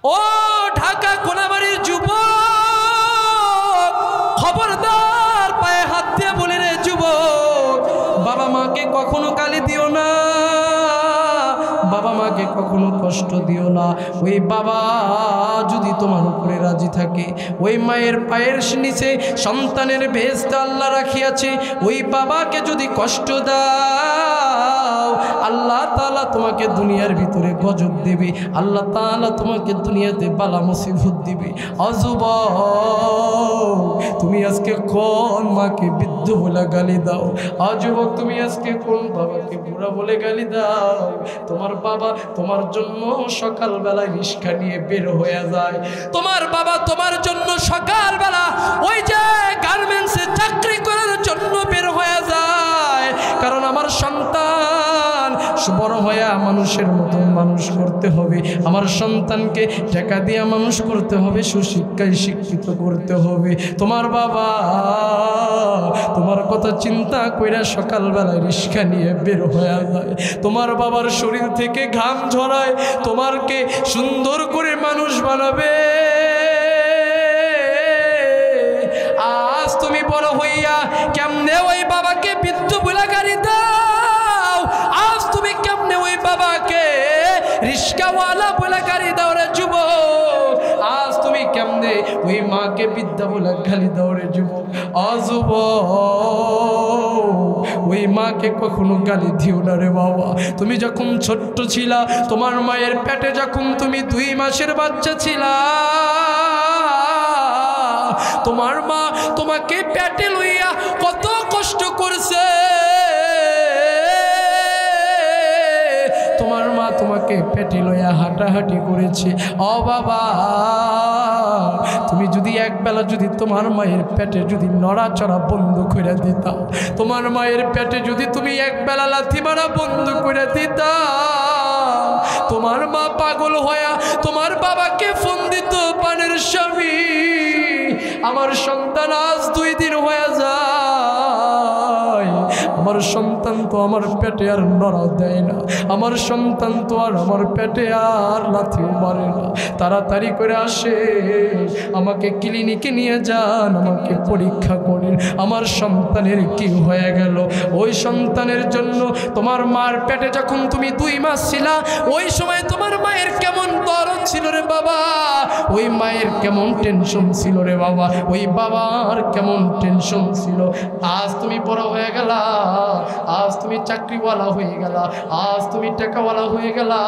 ও ঢাকা কোনাবাড়ির যুবক, খবরদার পায়ে হাত দিয়ে বলে রে যুবক, বাবা মাকে কখনো গালি দিও না, বাবা মাকে কখনো কষ্ট দিও না। ওই বাবা যদি তোমার উপরে রাজি থাকে, ওই মায়ের পায়ের নিচে সন্তানের বেহেশত আল্লাহ রাখিয়াছে, ওই বাবাকে যদি কষ্ট দাও, আল্লাহ তাআলা তোমাকে দুনিয়ার ভিতরে গজব দেবে, আল্লাহ তাআলা তোমাকে দুনিয়াতে বালা মুসিবত দিবে। যুবক, তুমি আজকে কোন মাকে বৃদ্ধ বলে গালি দাও? যুবক, তুমি আজকে কোন বাবাকে বুড়া বলে গালি দাও? তোমার বাবা তোমার জন্য সকালবেলায় রিক্সা নিয়ে বের হয়ে যায়, তোমার বাবা তোমার জন্য সকালবেলা ওই যে গার্মেন্টসে চাকরি করার জন্য বের হয়ে যায়, কারণ আমার সন্তান বড় হয়ে মানুষের মতন মানুষ করতে হবে, আমার সন্তানকে টাকা দিয়ে মানুষ করতে হবে, সুশিক্ষায় শিক্ষিত করতে হবে। তোমার বাবা তোমার কথা চিন্তা কইরা সকালবেলায় রিক্সা নিয়ে বের হয়ে যায়, তোমার বাবার শরীর থেকে ঘাম ঝরায়, তোমারকে সুন্দর করে মানুষ বানাবে। আজ তুমি বড় হইয়া কেমনে ওই বাবাকে বৃদ্ধ বলে গালি দাও? আজ তুমি কেমনে ওই বাবাকে রিক্সাওয়ালা বলে গালি দাও রে যুবক? আজ তুমি কেমনে ওই মাকে বৃদ্ধা বলে গালি দাও রে যুবক? ওই মাকে কখনো গালি দিও না রে বাবা। তুমি যখন ছোট্ট ছিলা, তোমার মায়ের পেটে যখন তুমি 2 মাসের বাচ্চা ছিলা, তোমার মা তোমাকে পেটে লইয়া কত কষ্ট করছে, তোমার মা তোমাকে পেটে লইয়া হাঁটাহাঁটি করেছে। ও বাবা, তুমি যদি একবেলা যদি তোমার মায়ের পেটে যদি নড়াচড়া বন্ধ করে দিতা, তোমার মায়ের পেটে যদি তুমি একবেলা লাথি মারা বন্ধ করে দিতা, তোমার মা পাগল হইয়া তোমার বাবাকে ফোন দিত, পানের স্বামী আমার সন্তান আজ 2 দিন হয়ে যায়, আমার সন্তান তো আমার পেটে আর নড়া দেয় না, আমার সন্তান তো আর আমার পেটে আর লাথিও মারে না, তাড়াতাড়ি করে আসে, আমাকে ক্লিনিকে নিয়ে যান, আমাকে পরীক্ষা করেন, আমার সন্তানের কি হয়ে গেল। ওই সন্তানের জন্য তোমার মার পেটে যখন তুমি 2 মাস ছিলা, ওই সময় তোমার মায়ের কেমন দরদ ছিল রে বাবা, ওই মায়ের কেমন টেনশন ছিল রে বাবা, ওই বাবার কেমন টেনশন ছিল। আজ তুমি বড় হয়ে গেলা, আজ তুমি চাকরিওয়ালা হয়ে গেলা, আজ তুমি টাকাওয়ালা হয়ে গেলা,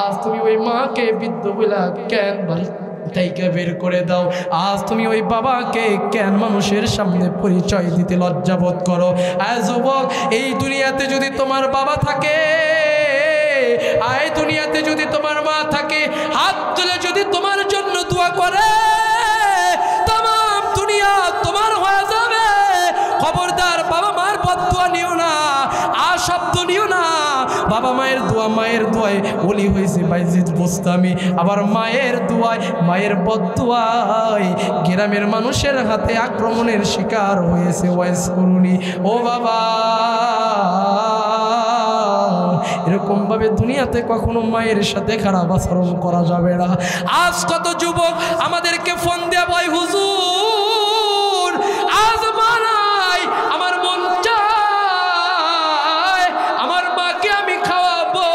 আজ তুমি ওই মাকে বৃদ্ধ বলে কেন তাইকে বের করে দাও? আজ তুমি ওই বাবাকে কেন মানুষের সামনে পরিচয় দিতে লজ্জাবোধ করো? যুবক, এই দুনিয়াতে যদি তোমার বাবা থাকে, এই দুনিয়াতে যদি তোমার মা থাকে, হাত তুলে যদি তোমার জন্য দোয়া করে, तमाम দুনিয়া তোমার হয়ে যাবে। খবরদার বাবা মার বদদুয়া নিও না, শব্দ নিও না। বাবা মায়ের দোয়া, মায়ের দোয়ায় ওলি হয়েছে বাইজিদ বোস্তামি, আবার মায়ের দোয়ায়, মায়ের বদদুয়ায় গ্রামের মানুষের হাতে আক্রমণের শিকার হয়েছে ওয়াইস করুনি। ও বাবা, এরকম ভাবে দুনিয়াতে কখনো মায়ের সাথে খারাপ আচরণ করা যাবে না। আজ কত যুবক আমাদেরকে ফোন দেয়া, ভাই হুজুর আজ মানাই, আমার মন চায় আমার মাকে আমি খাওয়াবো,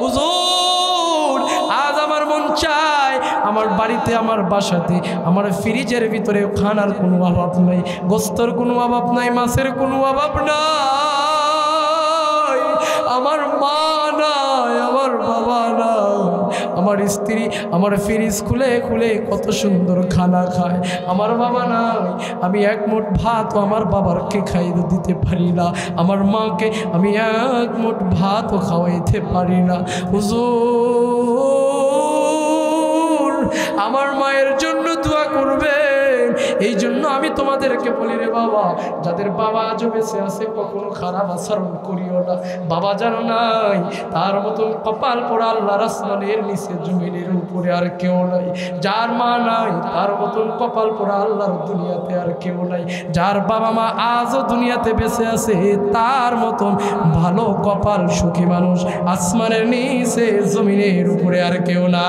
হুজুর আজ আমার মন চায় আমার বাড়িতে, আমার বাসাতে, আমার ফ্রিজের ভিতরে খানার কোনো অভাব নাই, গোস্তর কোনো অভাব নাই, মাছের কোনো অভাব নাই, আমার মা নাই, আমার বাবা নাই, আমার স্ত্রী আমার ফ্রিজ খুলে খুলে কত সুন্দর খানা খায়, আমার বাবা নাই, আমি 1 মুঠ ভাতও আমার বাবাকে খাইয়ে দিতে পারি না, আমার মাকে আমি 1 মুঠ ভাতও খাওয়াইতে পারি না। হুজুর আমার মায়ের জন্য দোয়া করবেন। এই জন্য আমি তোমাদেরকে বলি রে বাবা, যাদের বাবা আজও বেঁচে আছে কখনো খারাপ আচরণ করিও না। বাবা জানো নাই তার মতন কপাল পোড়া আল্লাহর আসমানের নিচে জমিনের উপরে আর কেউ নাই, যার মা নাই তার মতন কপাল পোড়া আল্লাহর দুনিয়াতে আর কেউ নাই, যার বাবা মা আজও দুনিয়াতে বেঁচে আছে তার মতন ভালো কপাল সুখী মানুষ আসমানের নিচে জমিনের উপরে আর কেউ না।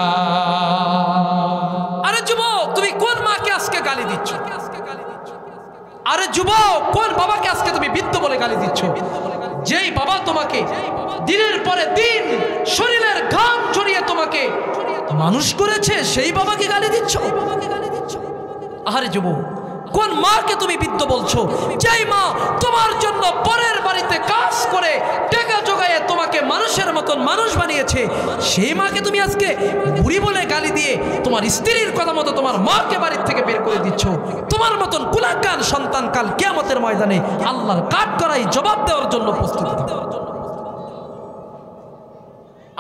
আরে যুবক, কোন বাবাকে আজকে তুমি বৃদ্ধ বলে গালি দিচ্ছ? যেই বাবা তোমাকে দিনের পরে দিন শরীরের ঘাম ঝরিয়ে তোমাকে মানুষ করেছে, সেই বাবাকে গালি দিচ্ছ? আরে যুবক, কোন মাকে তুমি বৃদ্ধ বলছো? যেই মা তোমার জন্য পরের বাড়িতে কাজ করে টাকা জোগায়ে তোমাকে মানুষের মতন মানুষ বানিয়েছে, সেই মাকে তুমি আজকে বুড়ি বলে গালি দিয়ে তোমার স্ত্রীর কথা মতো তোমার মাকে বাড়ির থেকে বের করে দিচ্ছ। তোমার মতন কুলাকান সন্তান কাল কিয়ামতের ময়দানে আল্লাহর কাঠগড়ায় জবাব দেওয়ার জন্য প্রস্তুত।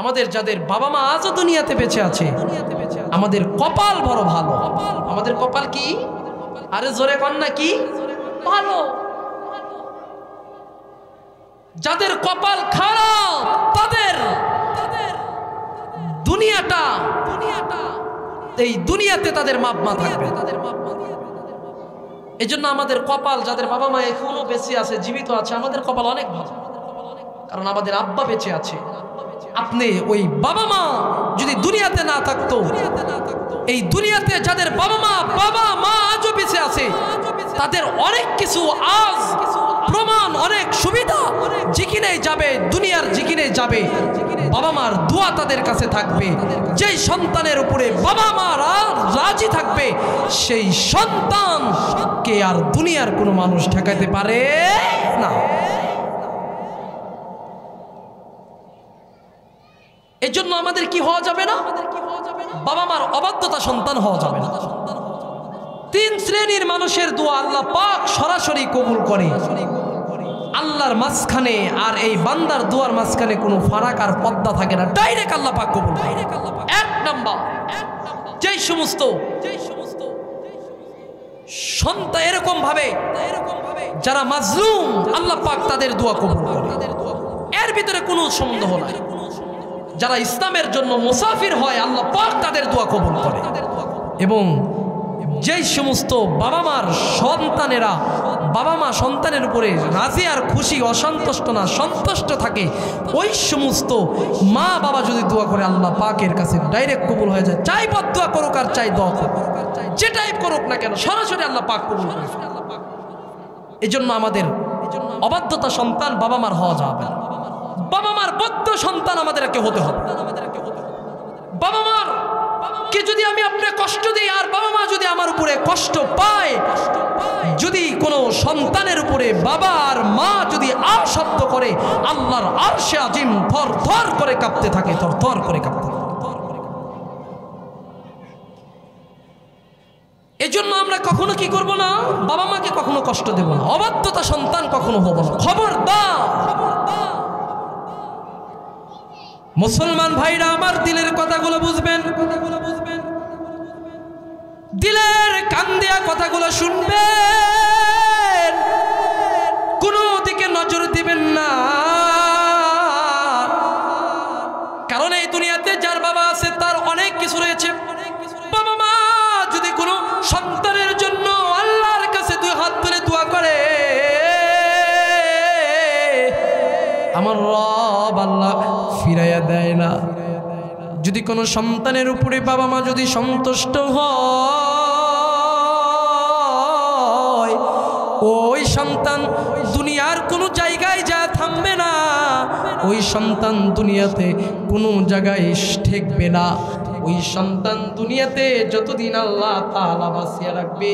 আমাদের যাদের বাবা মা আজও দুনিয়াতে বেঁচে আছে, আমাদের কপাল বড় ভালো। আমাদের কপাল কি? আরে জোরে কন না, কি ভালো। যাদের কপাল খারাপ তাদের দুনিয়াটা এই দুনিয়াতে তাদের মাপ মা থাকবে। এই জন্য আমাদের কপাল, যাদের বাবা মা এখনো বেঁচে আছে, জীবিত আছে, আমাদের কপাল অনেক ভালো, কারণ আমাদের আব্বা বেঁচে আছে। আপনি ওই বাবা মা যদি দুনিয়াতে না থাকতো, এই দুনিয়াতে যাদের বাবা মা আজও বেঁচে আছে, তাদের অনেক কিছু আজ প্রমাণ, অনেক সুবিধা যেখানে যাবে, দুনিয়ার যেখানে যাবে, বাবা মার দোয়া তাদের কাছে থাকবে। যেই সন্তানের উপরে বাবা মা রাজি থাকবে, সেই সন্তানকে আর দুনিয়ার কোনো মানুষ ঠেকাতে পারে না। এই জন্য আমাদের কি হওয়া যাবে না? বাবা মার অবাধ্যতা সন্তান হওয়া যাবে না। তিন শ্রেণীর মানুষের দোয়া আল্লাহ পাক সরাসরি কবুল করে। আল্লাহর মাঝখানে আর এই বান্দার দোয়ার মাঝখানে কোনো ফারাক আর পর্দা থাকে না, ডাইরেক্ট আল্লাহ পাক কবুল করে। এক নাম্বার, যেই সমস্ত সন্তান এরকম ভাবে যারা মাজলুম, আল্লাহ পাক তাদের দোয়া কবুল করে। এর ভিতরে কোনো সন্দেহ নাই। যারা ইসলামের জন্য মুসাফির হয়, আল্লাহ পাক তাদের দোয়া কবুল করে। এবং যেই সমস্ত বাবা মার সন্তানেরা বাবা মা সন্তানের উপরে রাজি আর খুশি, অসন্তুষ্ট না, সন্তুষ্ট থাকে, ওই সমস্ত মা বাবা যদি দোয়া করে, আল্লাহ পাকের কাছে ডাইরেক্ট কবুল হয়ে যায়। চাই বদদোয়া করুক আর চাই দোয়া করুক, যেটাই করুক না কেন, সরাসরি আল্লাহ পাক কবুল করে। এই জন্য আমাদের অবাধ্যতা সন্তান বাবা মার হওয়া যাবে না। বাবা মার বদ্ধ সন্তান আমাদেরকে হতে হবে। বাবা মার কে যদি আমি আপনার কষ্ট দিই, আর বাবা মা যদি আমার উপরে কষ্ট পায়, যদি কোনো সন্তানের উপরে বাবা আর মা যদি আ শব্দ করে, আল্লাহর আরশে আজিম থর থর করে কাঁপতে থাকে, থর থর করে কাঁপতে থাকে। এই জন্য আমরা কখনো কি করব না, বাবা মাকে কখনো কষ্ট দেব না, অবাধ্যতা সন্তান কখনো হব না। খবরদার মুসলমান ভাইরা আমার, দিলের কথাগুলো বুঝবেন, দিলের কান দিয়া কথাগুলো শুনবেন, কোনো দিকে নজর দিবেন না। কারণ এই দুনিয়াতে যার বাবা আছে তার অনেক কিছু রয়েছে। বাবা মা যদি কোনো সন্তানের জন্য আল্লাহর কাছে দুই হাত তুলে দোয়া করে, আমার রব আল্লাহ ফিরাইয়া দেয় না। যদি কোনো সন্তানের উপরে বাবা মা যদি সন্তুষ্ট হয়, ওই সন্তান দুনিয়ার কোনো জায়গায় যা থামবে না, ওই সন্তান দুনিয়াতে কোনো জায়গায় ঠেকবে না। ওই সন্তান দুনিয়াতে যতদিন আল্লাহ তাআলা বাঁচিয়ে রাখবে,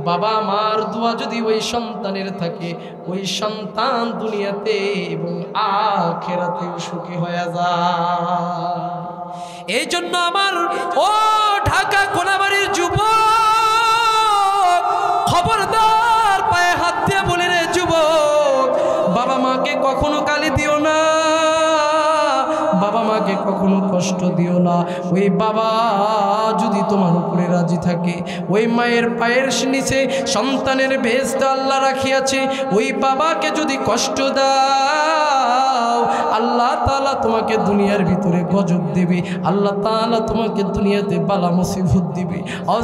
বাবা মার দোয়া যদি ওই সন্তানের থাকে, ওই সন্তান দুনিয়াতে এবং আখিরাতেও সুখী হয়ে যায়। এই জন্য আমার ও ঢাকা কোনাবাড়ির যুবক, খবরদার পায়ে হাত দিয়ে বলে রে যুবক, বাবা মাকে কখনো গালি দিও না, বাবা মাকে কখনো কষ্ট দিও না। ওই বাবা যদি তোমার উপরে রাজি থাকে, ওই মায়ের পায়ের নিচে সন্তানের বেহেশত আল্লাহ রাখিয়াছে, ওই বাবাকে যদি কষ্ট দাও, আল্লাহ তাআলা তোমাকে দুনিয়ার ভিতরে গজব দিবে, আল্লাহ তাআলা তোমাকে দুনিয়াতে বালা মুসিবত দিবে।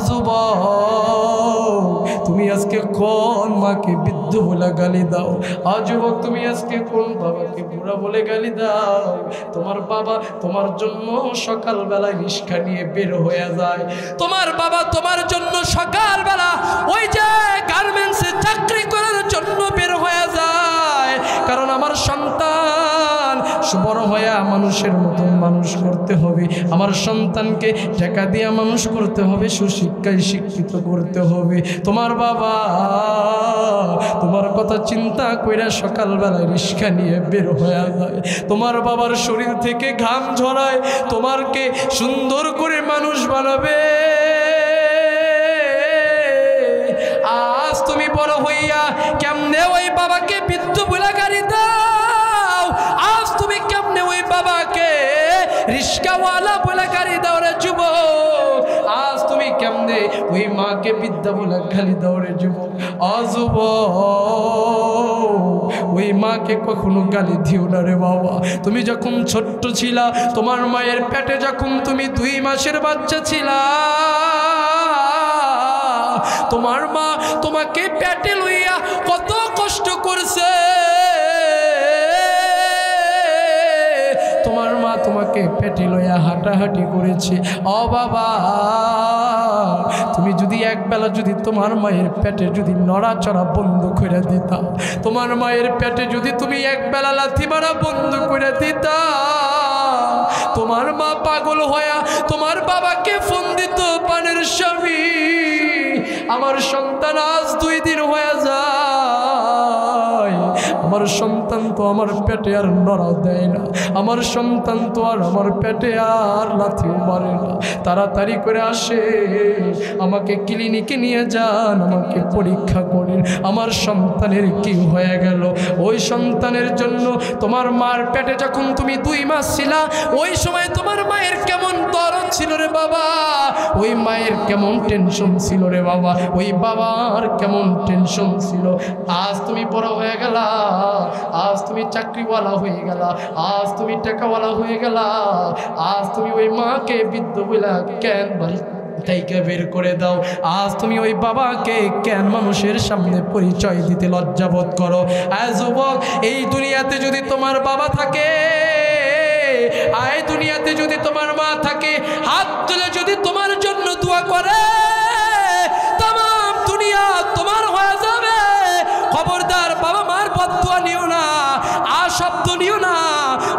যুবক, তুমি আজকে কোন মাকে বৃদ্ধ বলে গালি দাও? যুবক, তুমি আজকে কোন বাবাকে বুড়া বলে গালি দাও? তোমার বাবা তোমার জন্য সকালবেলায় রিক্সা নিয়ে বের হয়ে যায়, তোমার বাবা তোমার জন্য সকালবেলা ওই যে গার্মেন্টসে চাকরি করার জন্য বের হয়ে যায়। কারণ আমার সন্তান বড় হয়ে মানুষের মতন মানুষ করতে হবে, আমার সন্তানকে টাকা দিয়ে মানুষ করতে হবে, সুশিক্ষায় শিক্ষিত করতে হবে। তোমার বাবা তোমার কথা চিন্তা কইরা সকালবেলায় রিক্সা নিয়ে বের হয়ে যায়, তোমার বাবার শরীর থেকে ঘাম ঝরায়, তোমারকে সুন্দর করে মানুষ বানাবে। আজ তুমি বড় হইয়া কেমনে ওই বাবাকে বৃদ্ধ বলে গালি দাও? আজ তুমি কেমনে ওই বাবাকে রিক্সাওয়ালা বলে গালি দাও রে যুবক? আজ তুমি কেমনে ওই মাকে বিদ্যা বলে গালি দাও রে যুবক? যুবক, ওই মাকে কখনো গালি দিও না রে বাবা। তুমি যখন ছোট্ট ছিলা, তোমার মায়ের পেটে যখন তুমি 2 মাসের বাচ্চা ছিলা, তোমার মা তোমাকে পেটে লইয়া কত কষ্ট করছে। তোমার মা তোমাকে পেটে লইয়া হাঁটাহাঁটি করেছে। বাবা, তুমি যদি একবেলা যদি তোমার মায়ের পেটে যদি নড়াচড়া বন্ধ করে দিতা, তোমার মায়ের পেটে যদি তুমি একবেলা লাথি মারা বন্ধ করে দিতা, তোমার মা পাগল হইয়া তোমার বাবাকে ফোন দিত, পানের স্বামী আমার সন্তান আজ 2 দিন হয়ে যায়, আমার সন্তান তো আমার পেটে আর নড়া দেয় না, আমার সন্তান তো আর আমার পেটে আর লাথিও মারে না, তাড়াতাড়ি করে আসে, আমাকে ক্লিনিকে নিয়ে যান, আমাকে পরীক্ষা করেন, আমার সন্তানের কি হয়ে গেল। ওই সন্তানের জন্য তোমার মার পেটে যখন তুমি 2 মাস ছিলা, ওই সময় তোমার মায়ের কেমন দরদ ছিল রে বাবা, ওই মায়ের কেমন টেনশন ছিল রে বাবা, ওই বাবার কেমন টেনশন ছিল। আজ তুমি বড় হয়ে গেলা, আজ তুমি চাকরিওয়ালা হয়ে গেলা, আজ তুমি টাকাওয়ালা হয়ে গেলা, আজ তুমি ওই মাকে বৃদ্ধ বইলা কেন বাড়ি থেকে বের করে দাও? আজ তুমি ওই বাবাকে কেন মানুষের সামনে পরিচয় দিতে লজ্জাবোধ করো? যুবক, এই দুনিয়াতে যদি তোমার বাবা থাকে, এই দুনিয়াতে যদি তোমার মা থাকে, হাত তুলে যদি তোমার জন্য দোয়া করে, तमाम दुनिया তোমার হয়ে যাবে। খবরদার বাবা মার বদদুয়া নিও না, আশব্দ নিও না।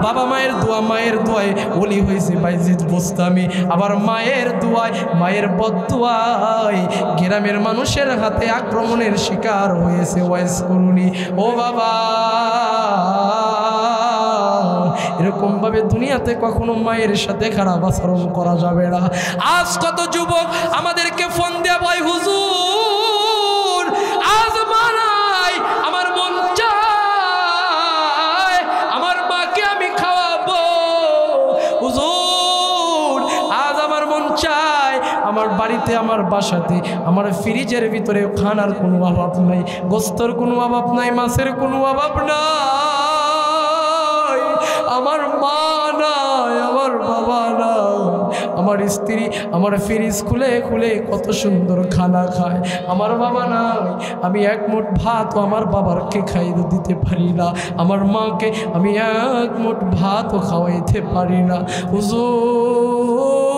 বাবা মায়ের দোয়া, মায়ের দোয়ায় ওলি হয়েছে বাইজিদ বোস্তামি, আবার মায়ের দোয়ায়, মায়ের বদদুয়ায় গ্রামের মানুষের হাতে আক্রমণের শিকার হয়েছে ওয়াইস করুনি। ও বাবা, এরকম ভাবে দুনিয়াতে কখনো মায়ের সাথে খারাপ আচরণ করা যাবে না। আজ কত যুবক আমাদেরকে ফোন দেয়, ভাই হুজুর আজ মা নাই, আমার মন চায় আমার মাকে আমি খাওয়াবো, হুজুর আজ আমার মন চায় আমার বাড়িতে, আমার বাসাতে, আমার ফ্রিজের ভিতরে খানার কোনো অভাব নাই, গোস্তর কোনো অভাব নাই, মাছের কোনো অভাব নাই, আমার মা নাই, আমার বাবা নাই, আমার স্ত্রী আমার ফ্রিজ খুলে খুলে কত সুন্দর খানা খায়, আমার বাবা নাই, আমি এক মুঠ ভাত আমার বাবারকে খাইয়ে দিতে পারি না, আমার মাকে আমি এক মুঠ ভাতও খাওয়াইতে পারি না। হুজুর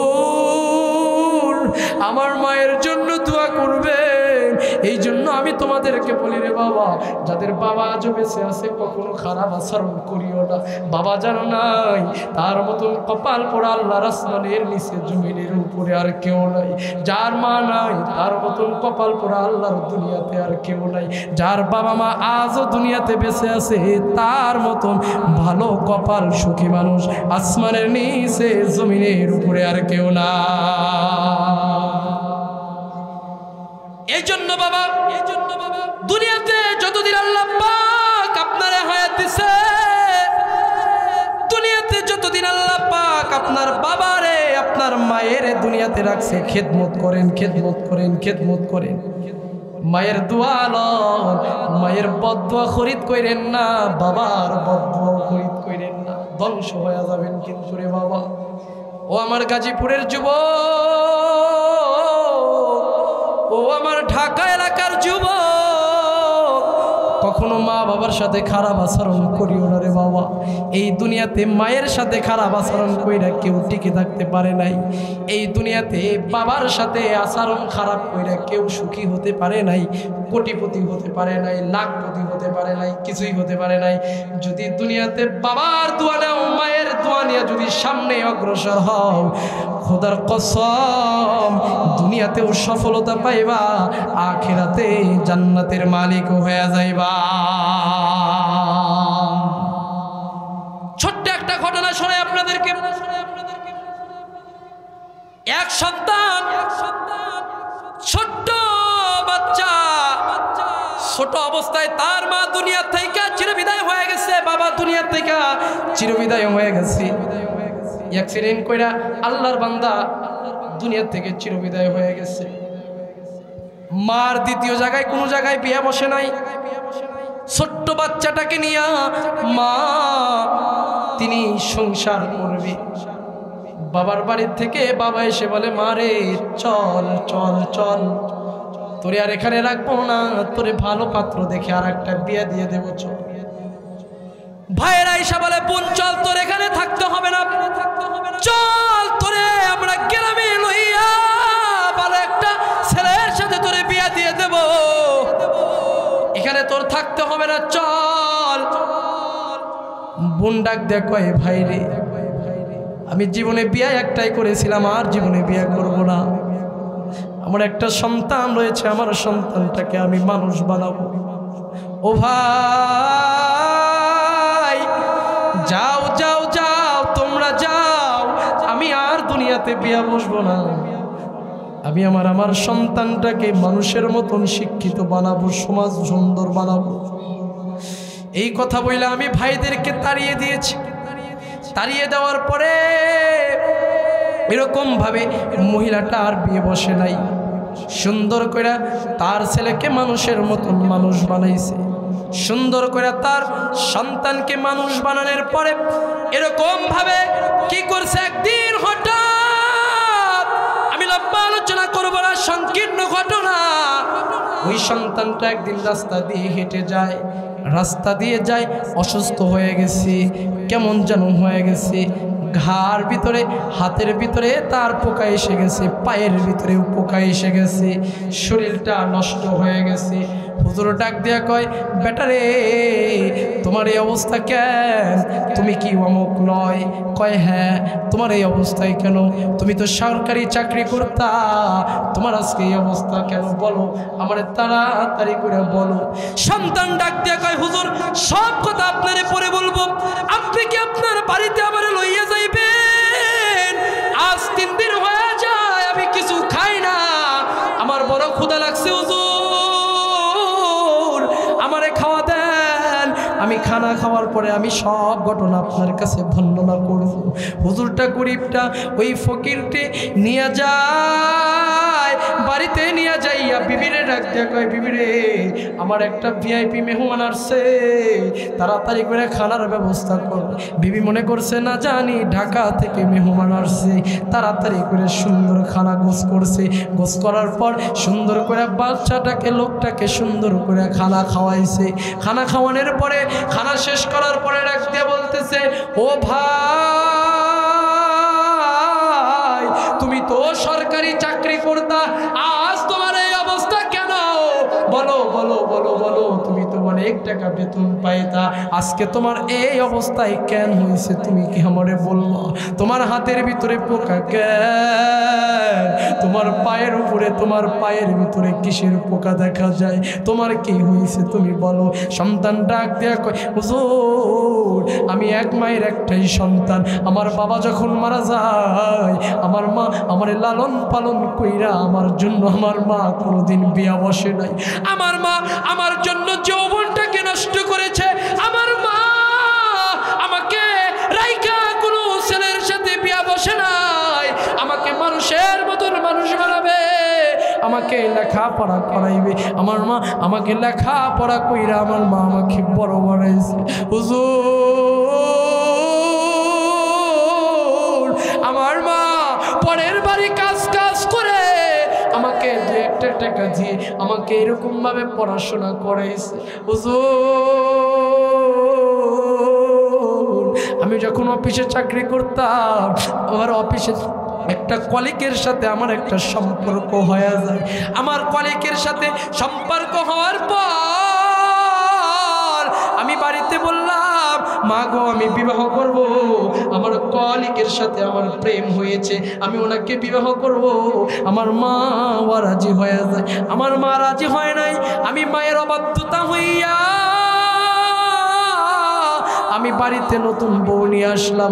আমার মায়ের জন্য দোয়া করবেন। এই জন্য আমি তোমাদেরকে বলি রে বাবা, যাদের বাবা আজও বেঁচে আছে কখনো খারাপ আচরণ করিও না। বাবা জানো নাই তার মতন কপাল পোড়া আল্লাহর আসমানের নিচে জমিনের উপরে আর কেউ নাই, যার মা নাই তার মতন কপাল পোড়া আল্লাহর দুনিয়াতে আর কেউ নাই, যার বাবা মা আজও দুনিয়াতে বেঁচে আছে তার মতন ভালো কপাল সুখী মানুষ আসমানের নিচে জমিনের উপরে আর কেউ না। এই জন্য বাবা দুনিয়াতে যতদিন আল্লাহ পাক আপনার হায়াত দিছে, দুনিয়াতে যতদিন আল্লাহ পাক আপনার বাবারে আপনার মায়ের দুনিয়াতে রাখছে, খেদমত করেন, খেদমত করেন, খেদমত করেন। মায়ের দোয়া লন, মায়ের বদদুয়া খরিদ কইরেন না, বাবার বদদুয়া খরিদ কইরেন না। ধ্বংস হয়ে যাবেন কিন্তু রে বাবা। ও আমার গাজীপুরের যুবক, ও আমার ঢাকা এলাকার যুবক, কখনো মা বাবার সাথে খারাপ আচরণ করিও না রে বাবা। এই দুনিয়াতে মায়ের সাথে খারাপ আচরণ কইরা কেউ টিকে থাকতে পারে নাই। এই দুনিয়াতে বাবার সাথে আচরণ খারাপ কইরা কেউ সুখী হতে পারে নাই, কোটিপতি হতে পারে নাই, লাখপতি হতে পারে নাই, কিছুই হতে পারে নাই। যদি দুনিয়াতে বাবার দোয়া নাও, মায়ের দোয়া নিয়ে যদি সামনে অগ্রসর হও, খোদার কসম দুনিয়াতেও সফলতা পাইবা, আখিরাতে জান্নাতের মালিকও হয়ে যাইবা। ছোট্ট একটা ঘটনা শোনে আপনাদেরকে। এক সন্তান, ছোট্ট বাচ্চা, ছোট অবস্থায় তার মা দুনিয়া থেকে চিরবিদায় হয়ে গেছে, বাবা দুনিয়া থেকে চিরবিদায় হয়ে গেছে। অ্যাক্সিডেন্ট কইরা আল্লাহর বান্দা দুনিয়া থেকে চিরবিদায় হয়ে গেছে। মার দ্বিতীয় জায়গায় কোনো জায়গায় বিয়ে বসে নাই। ছোট্ট বাচ্চাটাকে নিয়ে মা তিনি সংসার করবে। বাবার বাড়ির থেকে বাবা এসে বলে, মা রে চল চল চল, তোরে আর এখানে রাখবো না, তোরে ভালো পাত্র দেখে আর একটা বিয়ে দিয়ে দেবো, চল। ভাইয়েরা এসে বলে, বোন চল, তোর এখানে থাকতে হবে না, চল তোরে আমরা গ্রামে লইয়া ভালো একটা ছেলের সাথে তোরে বিয়ে দিয়ে দেব, এখানে তোর থাকতে হবে না, চল। বোন ডাক দেখ, কয় ভাই রে, আমি জীবনে বিয়ে একটাই করেছিলাম, আর জীবনে বিয়ে করব না। আমার একটা সন্তান রয়েছে, আমার সন্তানটাকে আমি মানুষ বানাবো। ও ভাই যাও যাও যাও, তোমরা যাও, আমি আর দুনিয়াতে বিয়ে বসবো না। আমি আমার সন্তানটাকে মানুষের মতন শিক্ষিত বানাবো, সমাজ সুন্দর বানাবো। এই কথা বলে আমি ভাইদেরকে তাড়িয়ে দিয়েছি। তাড়িয়ে দেওয়ার পরে এরকম ভাবে মহিলাটা আর বিয়ে বসে নাই, সুন্দর করে তার ছেলেকে মানুষের মতন মানুষ বানাইছে। সুন্দর করে তার সন্তানকে মানুষ বানানোর পরে এরকম ভাবে কি করছে, একদিন হঠাৎ, আমি লম্বা আলোচনা করবো না, সংকীর্ণ ঘটনা। ওই সন্তানটা একদিন রাস্তা দিয়ে হেঁটে যায়, রাস্তা দিয়ে যায়, অসুস্থ হয়ে গেছে, কেমন যেন হয়ে গেছে, ঘাড় ভিতরে, হাতের ভিতরে তার পোকা এসে গেছে, পায়ের ভিতরে পোকা এসে গেছে, শরীরটা নষ্ট হয়ে গেছে। হুজুর ডাক দিয়া কয়, বেটারে তোমার এই অবস্থা কেন? তুমি কি অমুক নয়? কয় হ্যাঁ। তোমার এই অবস্থায় কেন? তুমি তো সরকারি চাকরি করতা, তোমার আজকে এই অবস্থা কেন বলো, আমার তাড়াতাড়ি করে বলো। সন্তান ডাক দিয়া কয়, হুজুর সব কথা আপনারে পরে বলবো, আপনি কি আপনার বাড়িতে আমার লইয়া যাইবেন? আজ 3 দিন হয়ে যায় আমি কিছু খাই না, আমার বড় ক্ষুধা লাগছে, হুজুর আমারে খাওয়া দেন, আমি খানা খাওয়ার পরে আমি সব ঘটনা আপনার কাছে বর্ণনা করব। হুজুরটা গরিবটা ওই ফকিরটি নিয়ে যায়, বাড়িতে নিয়ে যাইয়া বিবিরে ডাক দিয়া কয়, বিবিরে আমার একটা ভিআইপি মেহমান আসছে, তাড়াতাড়ি করে খানার ব্যবস্থা কর। বিবি মনে করছে না জানি ঢাকা থেকে মেহমান আসছে, তাড়াতাড়ি করে সুন্দর খানা গোছ করছে। গোছ করার পর সুন্দর করে বাচ্চাটাকে, লোকটাকে সুন্দর করে খানা খাওয়াইছে। খানা খাওয়ানোর পরে, খানা শেষ করার পরে ডাক দিয়ে বলতেছে, ও ভাই তুমি তো সরকারি চাকরি করতা, আজ তোমার এই অবস্থা কেন? বলো বলো বলো বলো, তুমি তো অনেক টাকা বেতন পাইতা, আজকে তোমার এই অবস্থায় কেন হয়েছে তুমি কি আমারে বলবো? তোমার হাতের ভিতরে পোকা কেন? তোমার পায়ের উপরে, তোমার পায়ের ভিতরে কিসের পোকা দেখা যায়? তোমার কি হয়েছে তুমি বলো। সন্তান ডাক দেয়া কয়, হুজুর আমি এক মায়ের একটাই সন্তান, আমার বাবা যখন মারা যায়, আমার মা আমার লালন পালন কইরা আমার জন্য, আমার মা কোনোদিন বিয়া বসে নাই, আমার মা আমার জন্য যৌবনটাকে নষ্ট করেছে, আমার মা আমাকে রাইখা কোনো ছেলের সাথে বিয়া বসে নাই, আমাকে মানুষের মতন মানুষ বানাবে, আমাকে লেখাপড়া করাইবে, আমার মা আমাকে লেখাপড়া কইরা আমার মা আমাকে বড় বানাইছে। হুজুর টাকা দিয়ে আমাকে এরকমভাবে পড়াশোনা করাইছে। হুজুর আমি যখন অফিসে চাকরি করতাম আমার অফিসে একটা কলিগের সাথে আমার একটা সম্পর্ক হয়ে যায়। আমার কলিগের সাথে সম্পর্ক হওয়ার পর আমি বাড়িতে বললাম মা গো আমি বিবাহ করব। আমার কলিগের সাথে আমার প্রেম হয়েছে, আমি ওনাকে বিবাহ করব। আমার মা রাজি হয়ে যায়। আমার মা রাজি হয় নাই। আমি মায়ের অবাধ্যতা হইয়া আমি বাড়িতে নতুন বউ নিয়ে আসলাম।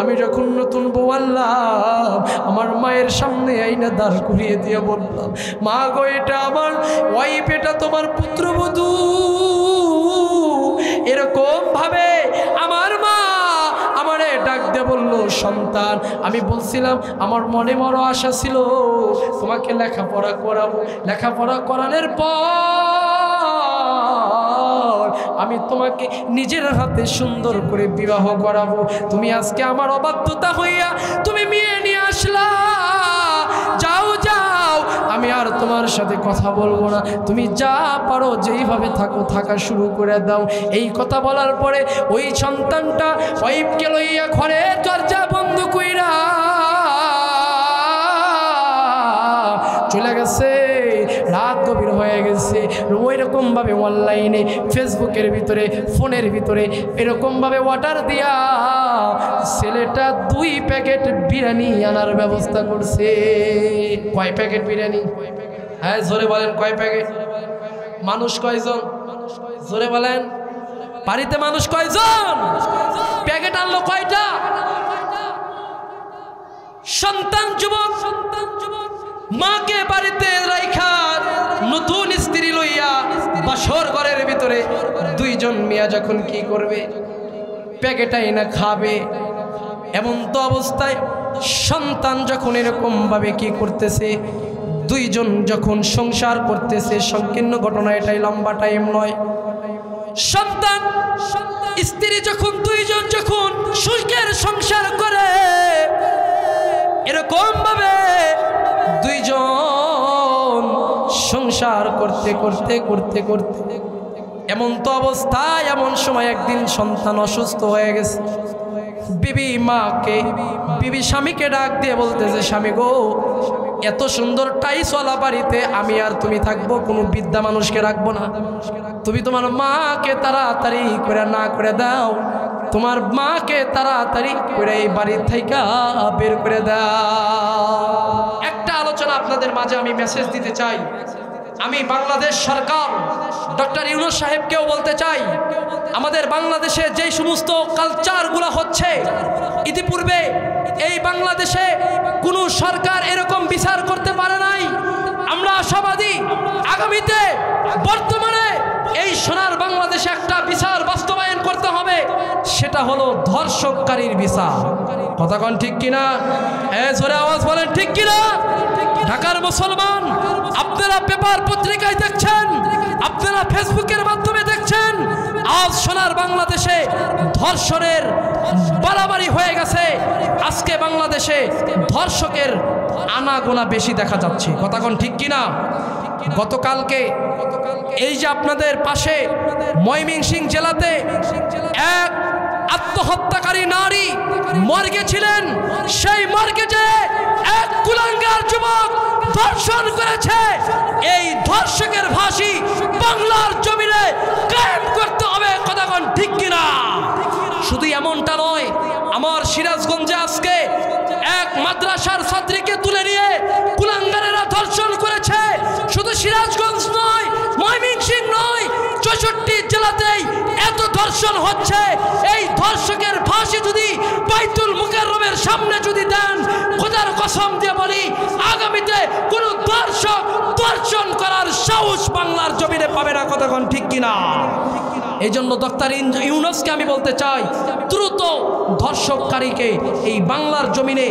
আমি যখন নতুন বউ আনলাম আমার মায়ের সামনে আইনা দাঁড় করিয়ে দিয়ে বললাম মা গো এটা আমার ওয়াইফ, এটা তোমার পুত্রবধূ। এরকম ভাবে আমার মা আমারে ডাক দিয়ে বললো সন্তান। আমি বলছিলাম আমার মনে বড় আশা ছিল তোমাকে লেখাপড়া করাবো, লেখাপড়া করানোর পর আমি তোমাকে নিজের হাতে সুন্দর করে বিবাহ করাবো। তুমি আজকে আমার অবাধ্যতা হইয়া তুমি মেয়ে নিয়ে আসলা। যাও যাও, আমি আর তোমার সাথে কথা বলবো না, তুমি যা পারো যেইভাবে থাকো থাকা শুরু করে দাও। এই কথা বলার পরে ওই সন্তানটা ওয়াইফকে লইয়া ঘরে দরজা বন্ধ কইরা চলে গেছে। রাত গভীর হয়ে গেছে। ওই রকমভাবে অনলাইনে ফেসবুকের ভিতরে ফোনের ভিতরে এরকমভাবে অর্ডার দিয়া ছেলেটা 2 প্যাকেট বিরিয়ানি আনার ব্যবস্থা করছে। কয় প্যাকেট বিরিয়ানি? হ্যাঁ জোরে বলেন কয় প্যাকেট? মানুষ কয়জন? জোরে বলেন। বাড়িতে মানুষ কয়জন? প্যাকেট আনলো কয়টা? সন্তান যুবক মাকে বাড়িতে রাইখা নতুন স্ত্রী লইয়া বাসর ঘরের ভিতরে 2 জন মিয়া যখন কি করবে প্যাকেটাই না খাবে। এমন তো অবস্থায় সন্তান যখন এরকম ভাবে কি করতেছে 2 জন যখন সংসার করতেছে, সংকীর্ণ ঘটনা, এটাই লম্বা টাইম নয়। সন্তান স্ত্রী যখন 2 জন যখন সুখের সংসার করে এরকম ভাবে 2 জন সংসার করতে করতে করতে করতে এমন তো অবস্থায় এমন সময় একদিন সন্তান অসুস্থ হয়ে গেছে। বিবি স্বামীকে ডাক দিয়ে বলতেছে স্বামী গো এত সুন্দর টাইসওয়ালা বাড়িতে আমি আর তুমি থাকবো, কোনো বৃদ্ধা মানুষকে রাখবো না। তুমি তোমার মাকে তাড়াতাড়ি করে না করে দাও, তোমার মাকে তাড়াতাড়ি করে এই বাড়ির থেকে বের করে দাও। একটা আলোচনা আপনাদের মাঝে আমি মেসেজ দিতে চাই। আমি বাংলাদেশ সরকার ডক্টর ইউনূস সাহেবকেও বলতে চাই, আমাদের বাংলাদেশে যেই সমস্ত কালচারগুলো হচ্ছে ইতিপূর্বে এই বাংলাদেশে কোনো সরকার এরকম বিচার করতে পারে নাই। আমরা আশাবাদী আগামীতে বর্তমানে এই সোনার বাংলাদেশে একটা বিচার বাস্তবায়ন করতে হবে, সেটা হলো ধর্ষককারীর বিচার। কথা কোন ঠিক কিনা? জোরে আওয়াজ বলেন ঠিক কিনা? ঢাকার মুসলমান আপনারা পেপার পত্রিকায় দেখছেন, আপনারা ফেসবুকের মাধ্যমে দেখছেন, আজ সোনার বাংলাদেশে ধর্ষণের বাড়াবাড়ি হয়ে গেছে। আজকে বাংলাদেশে ধর্ষকের আনাগোনা বেশি দেখা যাচ্ছে। কথা কোন ঠিক কিনা? গতকালকে এই যে আপনাদের পাশে ময়মনসিংহ জেলাতে এক আত্মহত্যাকারী নারী মর্গে ছিলেন, সেই মর্গে যে এক কুলাঙ্গার যুবক ধর্ষণ করেছে। এই ধর্ষকের ফাঁসি বাংলার জমিনে কায়েম করতে হবে। কথা কোন ঠিক কিনা? শুধু এমনটা নয়, আমার সিরাজগঞ্জে আজকে এক মাদ্রাসার ছাত্রীকে তুলে নিয়ে কুলাঙ্গারেরা ধর্ষণ করেছে। শুধু সিরাজগঞ্জ নয়, ময়মনসিংহ নয়, 64 জেলাতেই এত ধর্ষণ হচ্ছে। এই ধর্ষকের ফাঁসি যদি বাইতুল মুকাররমের সামনে যদি দেন, খোদার কসম দিয়ে বলি আগামীতে কোন ধর্ষক ধর্ষণ করার সাহস বাংলার জমিনে পাবে না। কথা কোন ঠিক কিনা? এই জন্য ডক্টর ইউনূসকে আমি বলতে চাই, দ্রুত ধর্ষককারীকে এই বাংলার জমিনে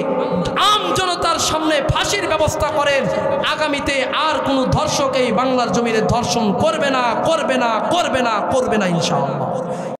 আম জনতার সামনে ফাঁসির ব্যবস্থা করেন। আগামীতে আর কোনো ধর্ষক এই বাংলার জমিনে ধর্ষণ করবে না, করবে না, করবে না, করবে না ইনশাআল্লাহ।